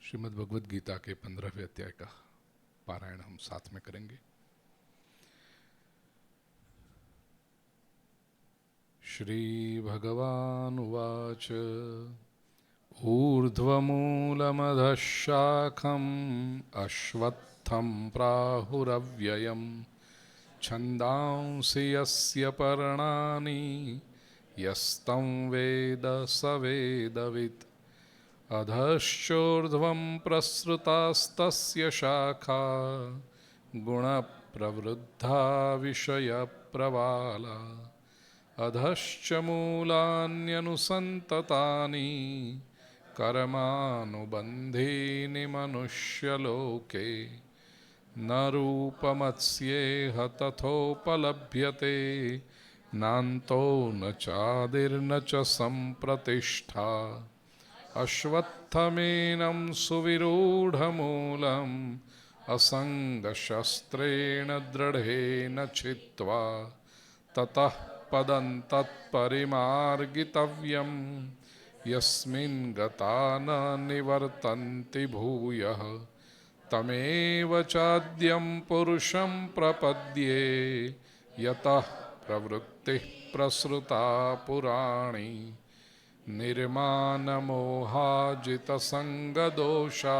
श्रीमद् भगवद गीता के 15वें अध्याय का पारायण हम साथ में करेंगे। श्री भगवान उवाच ऊर्ध्वमूलमधः शाखम् अश्वत्थं प्राहुरव्ययम् छन्दांसि यस्य पर्णानि यस्तं वेद स वेदवित् अधश्चोर्ध्वं प्रसृतास्तस्य शाखा गुणप्रवृद्धा विषयप्रवाला अधश्च मूलान्यनुसन्ततानि कर्मानुबन्धीनि मनुष्यलोके न रूपमस्येह तथोपलभ्यते नान्तो न चादिर्न च सम्प्रतिष्ठा अश्वत्थमेनं सुविरूढमूलम् असङ्गशस्त्रेण दृढेन छित्त्वा ततः पदं तत्परिमार्गितव्यं यस्मिन् गता न निवर्तन्ति भूयः तमेव चाद्यं पुरुषं प्रपद्ये यतः प्रवृत्तिः प्रसृता पुराणी निर्मानमोहाजितसङ्गदोषा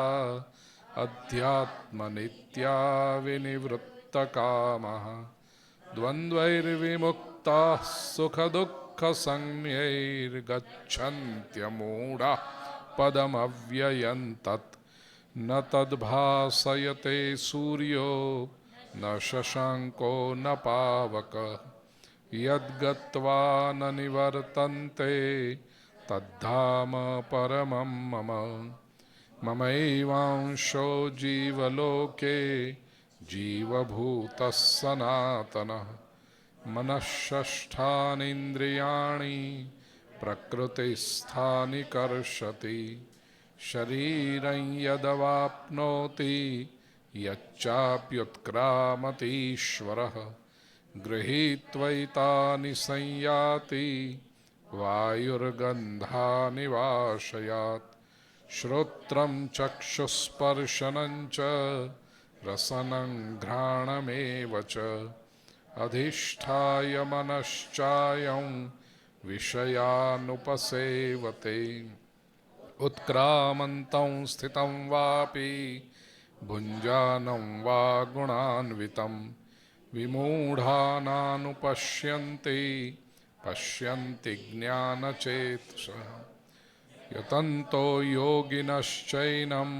अध्यात्मनित्या विनिवृत्तकामः द्वन्द्वैर्विमुक्ताः सुखदुःखसंज्ञैर्गच्छन्त्यमूढाः पदमव्ययं तत् न तद्भासयते सूर्यो न शशाङ्को न पावकः यद्गत्वा न निवर्तन्ते तद्धाम परमं मम ममैवांशो जीवलोके जीवभूतः सनातनः मनःषष्ठानीन्द्रियाणि प्रकृतिस्थानि कर्षति शरीरं यदवाप्नोति यच्चाप्युत्क्रामतीश्वरः गृहीत्वैतानि संयाति वायुर्गन्धानि वाशयात् श्रोत्रं चक्षुस्पर्शनं च रसनं घ्राणमेव च अधिष्ठाय मनश्चायं विषयानुपसेवते उत्क्रामन्तं स्थितं वापि भुञ्जानं वा गुणान्वितं विमूढानानुपश्यन्ति पश्यन्ति ज्ञानचेतसः यतन्तो योगिनश्चैनं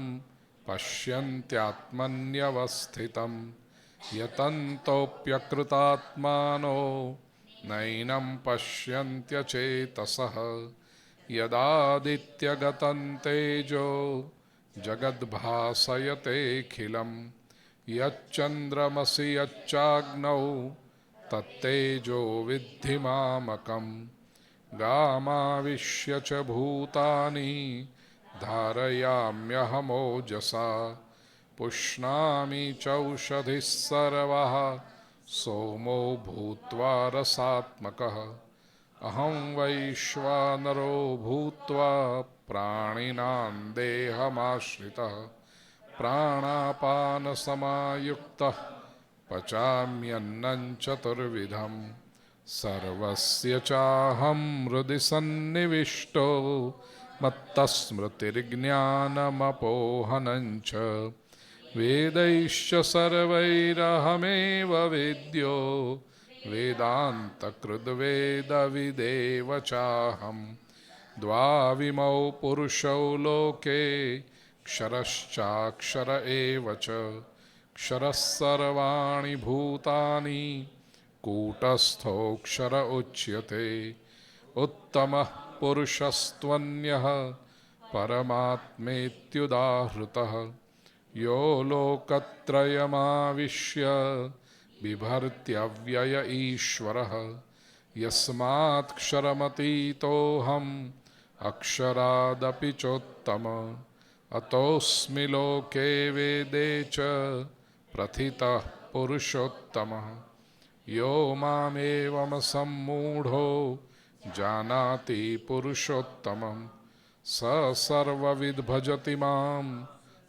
पश्यन्त्यात्मन्यवस्थितं यतन्तोऽप्यकृतात्मानो नैनं पश्यन्त्यचेतसः यदादित्यगतं तेजो जगद्भासयतेऽखिलं यच्चन्द्रमसि यच्चाग्नौ तत्तेजो विद्धि मामकम् गामाविश्य च भूतानि धारयाम्यहमोजसा पुष्णामि चौषधिः सर्वः सोमो भूत्वा रसात्मकः अहं वैश्वानरो भूत्वा प्राणिनां देहमाश्रितः प्राणापानसमायुक्तः पचाम्यन्नं चतुर्विधं सर्वस्य चाहं हृदि सन्निविष्टो मत्तस्मृतिर्ज्ञानमपोहनं च वेदैश्च सर्वैरहमेव वेद्यो वेदान्तकृद्वेदविदेव चाहं द्वाविमौ पुरुषौ लोके क्षरश्चाक्षर एव च क्षरः सर्वाणि भूतानि कूटस्थोऽक्षर उच्यते उत्तमः पुरुषस्त्वन्यः परमात्मेत्युदाहृतः यो लोकत्रयमाविश्य बिभर्त्यव्यय ईश्वरः यस्मात्क्षरमतीतोऽहम् अक्षरादपि चोत्तम अतोऽस्मि लोके वेदे च प्रथितः पुरुषोत्तमः यो मामेवमसम्मूढो जानाति पुरुषोत्तमं स सर्वविद् भजति मां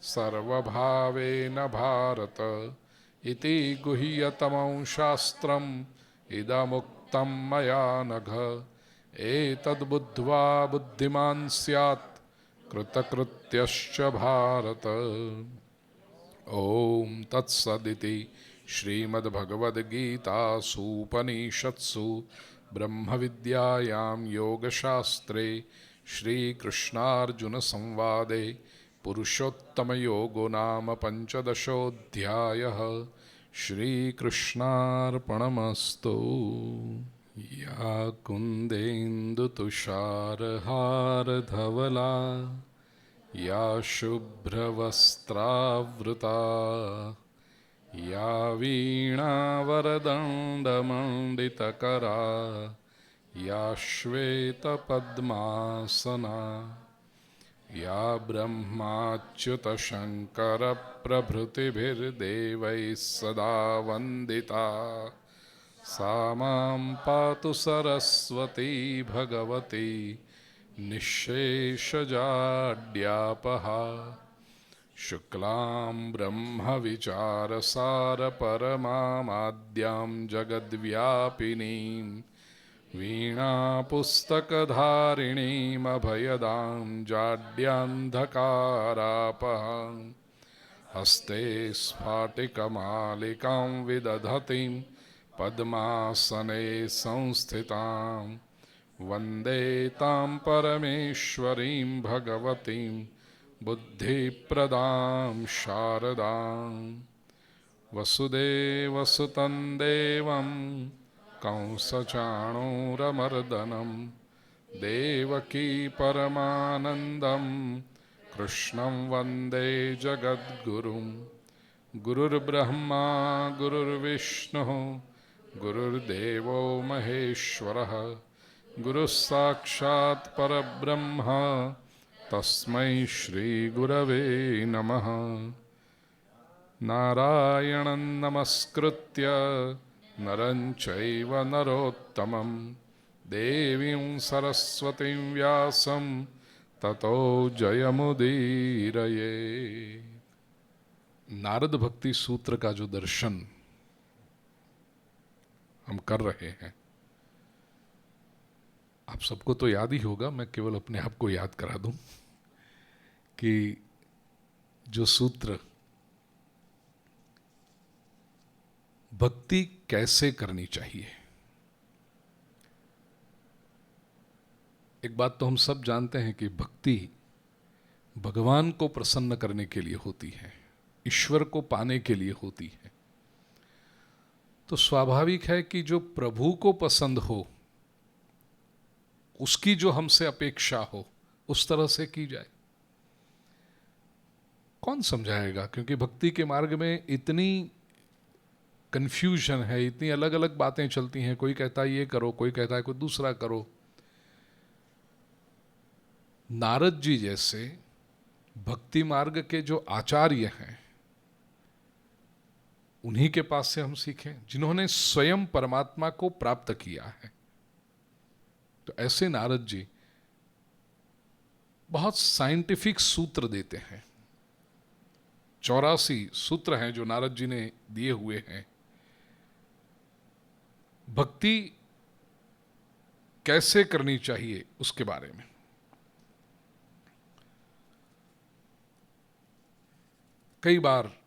सर्वभावेन भारत इति गुह्यतमं शास्त्रम् इदमुक्तं मया नघ एतद्बुद्ध्वा बुद्धिमान् स्यात् कृतकृत्यश्च भारत। ओम तत्सदिति श्रीमद्भगवद्गीतासूपनिषत्सु ब्रह्मविद्यायां योगशास्त्रे श्रीकृष्णार्जुनसंवादे पुरुषोत्तमयोगो नाम पंचदशोऽध्यायः। श्रीकृष्णार्पणमस्तु। या कुन्देन्दुतुषारहारधवला या शुभ्रवस्त्रावृता या वीणावरदण्डमण्डितकरा या श्वेतपद्मासना या ब्रह्माच्युतशङ्करप्रभृतिभिर्देवैः सदा वन्दिता सा मां पातु सरस्वती भगवती निःशेषजाड्यापहा। शुक्लां ब्रह्मविचारसारपरमामाद्यां जगद्व्यापिनीं वीणापुस्तकधारिणीमभयदां जाड्यान्धकारापहां। हस्ते स्फाटिकमालिकां विदधतीं पद्मासने संस्थितां वन्दे तां परमेश्वरीं भगवतीं बुद्धिप्रदां शारदां। वसुदेवसुतं देवं कंसचाणूरमर्दनं देवकी परमानन्दं कृष्णं वन्दे जगद्गुरुं। गुरुर्ब्रह्मा गुरुर्विष्णुः गुरुर्देवो महेश्वरः गुरुः साक्षात् परब्रह्म तस्मै श्रीगुरवे नमः। नारायणं नमस्कृत्य नरं चैव नरोत्तमं देवीं सरस्वतीं व्यासं ततो जयमुदीरये। नारद भक्ति सूत्र का जो दर्शन हम कर रहे हैं, आप सबको तो याद ही होगा, मैं केवल अपने आप को याद करा दूं कि जो सूत्र भक्ति कैसे करनी चाहिए। एक बात तो हम सब जानते हैं कि भक्ति भगवान को प्रसन्न करने के लिए होती है, ईश्वर को पाने के लिए होती है। तो स्वाभाविक है कि जो प्रभु को पसंद हो, उसकी जो हमसे अपेक्षा हो, उस तरह से की जाए। कौन समझाएगा? क्योंकि भक्ति के मार्ग में इतनी कंफ्यूजन है, इतनी अलग अलग बातें चलती हैं। कोई कहता है ये करो, कोई कहता है कोई दूसरा करो। नारद जी जैसे भक्ति मार्ग के जो आचार्य हैं, उन्हीं के पास से हम सीखें, जिन्होंने स्वयं परमात्मा को प्राप्त किया है। तो ऐसे नारद जी बहुत साइंटिफिक सूत्र देते हैं। 84 सूत्र हैं जो नारद जी ने दिए हुए हैं। भक्ति कैसे करनी चाहिए उसके बारे में। कई बार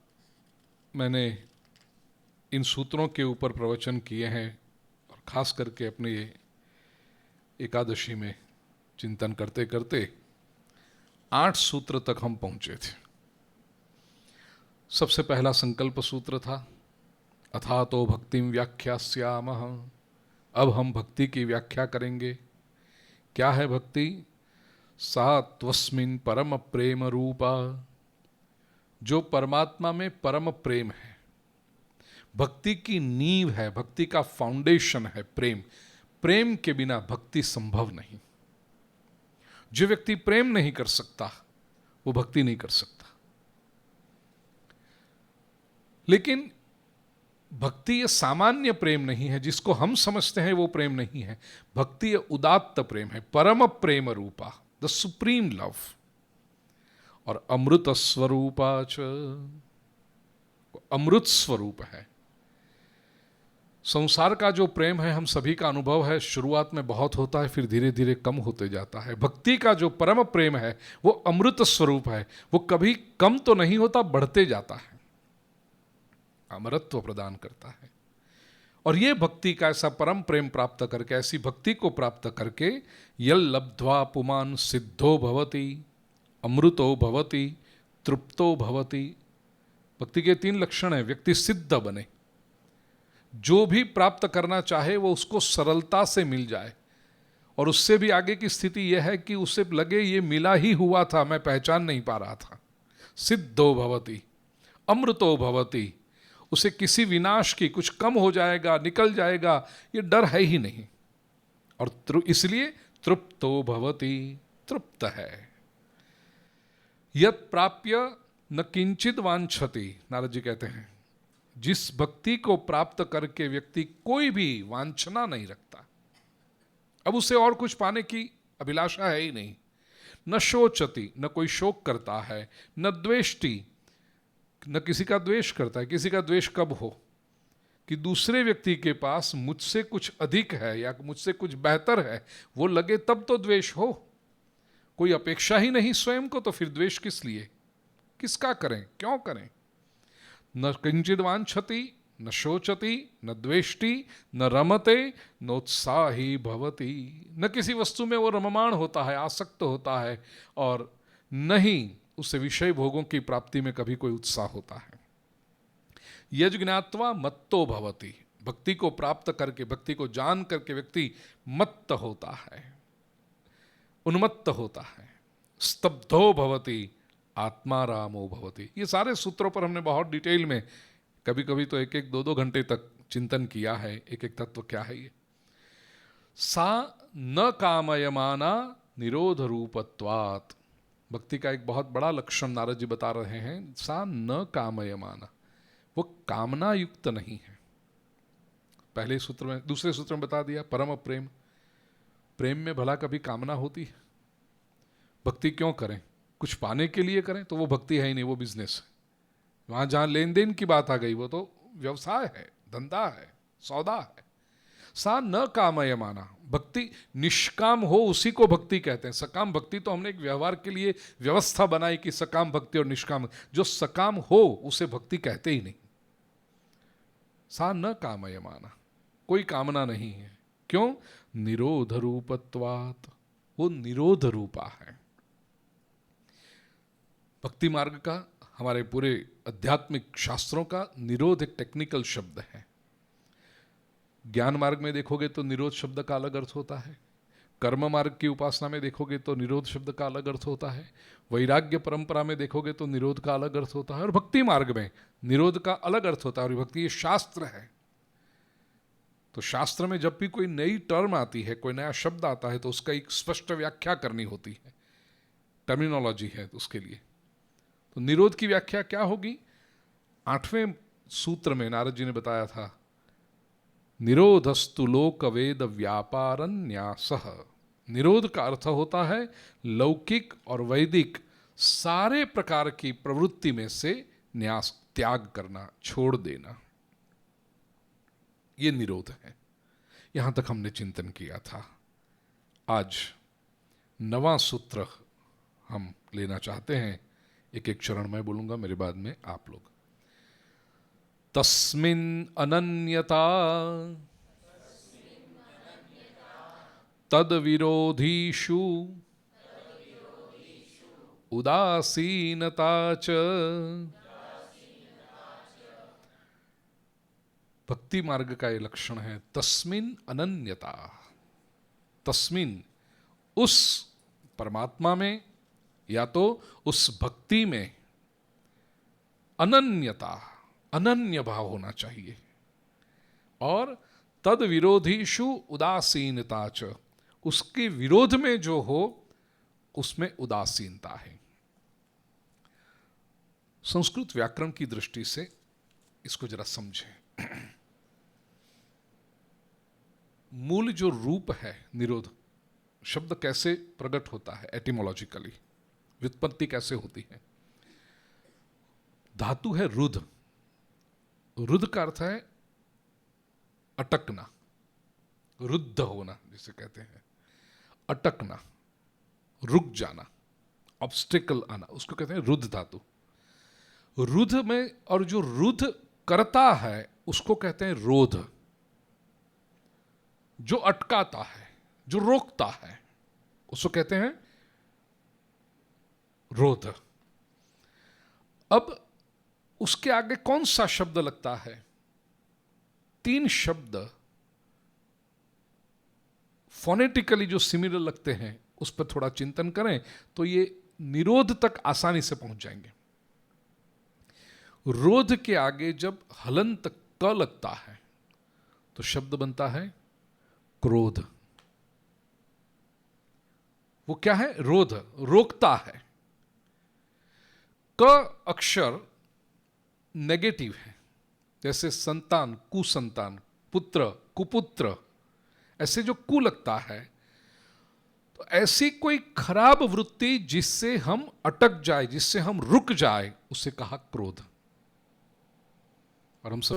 मैंने इन सूत्रों के ऊपर प्रवचन किए हैं और खास करके अपने एकादशी में चिंतन करते करते 8 सूत्र तक हम पहुंचे थे। सबसे पहला संकल्प सूत्र था, अथातो भक्तिं व्याख्यास्यामः। अब हम भक्ति की व्याख्या करेंगे। क्या है भक्ति? सा त्वस्मिन् परम प्रेम रूपा, जो परमात्मा में परम प्रेम है। भक्ति की नींव है, भक्ति का फाउंडेशन है प्रेम। प्रेम के बिना भक्ति संभव नहीं। जो व्यक्ति प्रेम नहीं कर सकता वो भक्ति नहीं कर सकता। लेकिन भक्ति ये सामान्य प्रेम नहीं है जिसको हम समझते हैं, वो प्रेम नहीं है। भक्ति ये उदात्त प्रेम है, परम प्रेम रूपा, द सुप्रीम लव। और अमृत स्वरूपाच, अमृत स्वरूप है। संसार का जो प्रेम है हम सभी का अनुभव है, शुरुआत में बहुत होता है, फिर धीरे धीरे कम होते जाता है। भक्ति का जो परम प्रेम है वो अमृत स्वरूप है, वो कभी कम तो नहीं होता, बढ़ते जाता है, अमरत्व प्रदान करता है। और ये भक्ति का ऐसा परम प्रेम प्राप्त करके, ऐसी भक्ति को प्राप्त करके, यल लब्ध्वा पुमान सिद्धो भवति, अमृतो भवति, तृप्तो भवति। भक्ति के 3 लक्षण हैं। व्यक्ति सिद्ध बने, जो भी प्राप्त करना चाहे वो उसको सरलता से मिल जाए, और उससे भी आगे की स्थिति यह है कि उसे लगे ये मिला ही हुआ था, मैं पहचान नहीं पा रहा था। सिद्धो भवति, अमृतो भवति, उसे किसी विनाश की, कुछ कम हो जाएगा, निकल जाएगा, ये डर है ही नहीं। और इसलिए तृप्तो भवति, तृप्त है। यत् प्राप्य न किंचित वांछति, नारद जी कहते हैं, जिस भक्ति को प्राप्त करके व्यक्ति कोई भी वांछना नहीं रखता, अब उसे और कुछ पाने की अभिलाषा है ही नहीं। न शोचति, न कोई शोक करता है, न द्वेष्टि, न किसी का द्वेष करता है। किसी का द्वेष कब हो कि दूसरे व्यक्ति के पास मुझसे कुछ अधिक है या मुझसे कुछ बेहतर है, वो लगे तब तो द्वेष हो। कोई अपेक्षा ही नहीं स्वयं को, तो फिर द्वेष किस लिए, किसका करें, क्यों करें। न किंचित वांछति, न शोचति, न द्वेष्टि, न रमते, नोत्साही भवति। न किसी वस्तु में वो रममाण होता है, आसक्त होता है, और न ही उसे विषय भोगों की प्राप्ति में कभी कोई उत्साह होता है। यज् ज्ञात्वा मत्तो भवति, भक्ति को प्राप्त करके, भक्ति को जान करके व्यक्ति मत्त होता है, उन्मत्त होता है। स्तब्धो भवति, आत्मारामो भवति। ये सारे सूत्रों पर हमने बहुत डिटेल में, कभी कभी तो 1-1, 2-2 घंटे तक चिंतन किया है, एक एक तत्व क्या है ये। सा न कामयमाना निरोध रूपत्वात्, भक्ति का एक बहुत बड़ा लक्षण नारद जी बता रहे हैं। सा न कामयमाना, वो कामना युक्त नहीं है। पहले सूत्र में, दूसरे सूत्र में बता दिया परम प्रेम, प्रेम में भला कभी कामना होती है? भक्ति क्यों करें? कुछ पाने के लिए करें तो वो भक्ति है ही नहीं, वो बिजनेस है। वहां जहां लेन देन की बात आ गई वो तो व्यवसाय है, धंधा है, सौदा है। सा न कामयमाना, भक्ति निष्काम हो उसी को भक्ति कहते हैं। सकाम भक्ति तो हमने एक व्यवहार के लिए व्यवस्था बनाई कि सकाम भक्ति और निष्काम, जो सकाम हो उसे भक्ति कहते ही नहीं। सा न कामयमाना, कोई कामना नहीं है। क्यों? निरोध रूपत्वात्, वो निरोध रूपा है। भक्ति मार्ग का, हमारे पूरे आध्यात्मिक शास्त्रों का निरोध एक टेक्निकल शब्द है। ज्ञान मार्ग में देखोगे तो निरोध शब्द का अलग अर्थ होता है। कर्म मार्ग की उपासना में देखोगे तो निरोध शब्द का अलग अर्थ होता है। वैराग्य परंपरा में देखोगे तो निरोध का अलग अर्थ होता है, और भक्ति मार्ग में निरोध का अलग अर्थ होता है। और भक्ति ये शास्त्र है, तो शास्त्र में जब भी कोई नई टर्म आती है, कोई नया शब्द आता है, तो उसका एक स्पष्ट व्याख्या करनी होती है, टर्मिनोलॉजी है उसके लिए। तो निरोध की व्याख्या क्या होगी? 8वें सूत्र में नारद जी ने बताया था, निरोधस्तु लोक वेद व्यापारन्यासः। निरोध का अर्थ होता है लौकिक और वैदिक सारे प्रकार की प्रवृत्ति में से न्यास, त्याग करना, छोड़ देना, ये निरोध है। यहां तक हमने चिंतन किया था। आज 9वां सूत्र हम लेना चाहते हैं। एक एक चरण में बोलूंगा, मेरे बाद में आप लोग। तस्मिन् अनन्यता तद विरोधीषु उदासीनता च। भक्ति मार्ग का ये लक्षण है, तस्मिन् अनन्यता। तस्मिन्, उस परमात्मा में या तो उस भक्ति में अनन्यता, अनन्य भाव होना चाहिए। और तद विरोधीषु उदासीनता च, उसके विरोध में जो हो उसमें उदासीनता है। संस्कृत व्याकरण की दृष्टि से इसको जरा समझें। मूल जो रूप है निरोध शब्द कैसे प्रकट होता है एटिमोलॉजिकली, व्युत्पत्ति कैसे होती है। धातु है रुध। रुध का अर्थ है अटकना, रुद्ध होना जिसे कहते हैं, अटकना, रुक जाना, ऑब्स्टिकल आना, उसको कहते हैं रुध धातु। रुध में, और जो रुध करता है उसको कहते हैं रोध। जो अटकाता है, जो रोकता है, उसको कहते हैं रोध। अब उसके आगे कौन सा शब्द लगता है? 3 शब्द फोनेटिकली जो सिमिलर लगते हैं उस पर थोड़ा चिंतन करें तो ये निरोध तक आसानी से पहुंच जाएंगे। रोध के आगे जब हलंत क लगता है तो शब्द बनता है क्रोध। वो क्या है? रोध, रोकता है। क अक्षर नेगेटिव है, जैसे संतान, कुसंतान, पुत्र, कुपुत्र, ऐसे जो कु लगता है, तो ऐसी कोई खराब वृत्ति जिससे हम अटक जाए, जिससे हम रुक जाए, उसे कहा क्रोध। और हम सब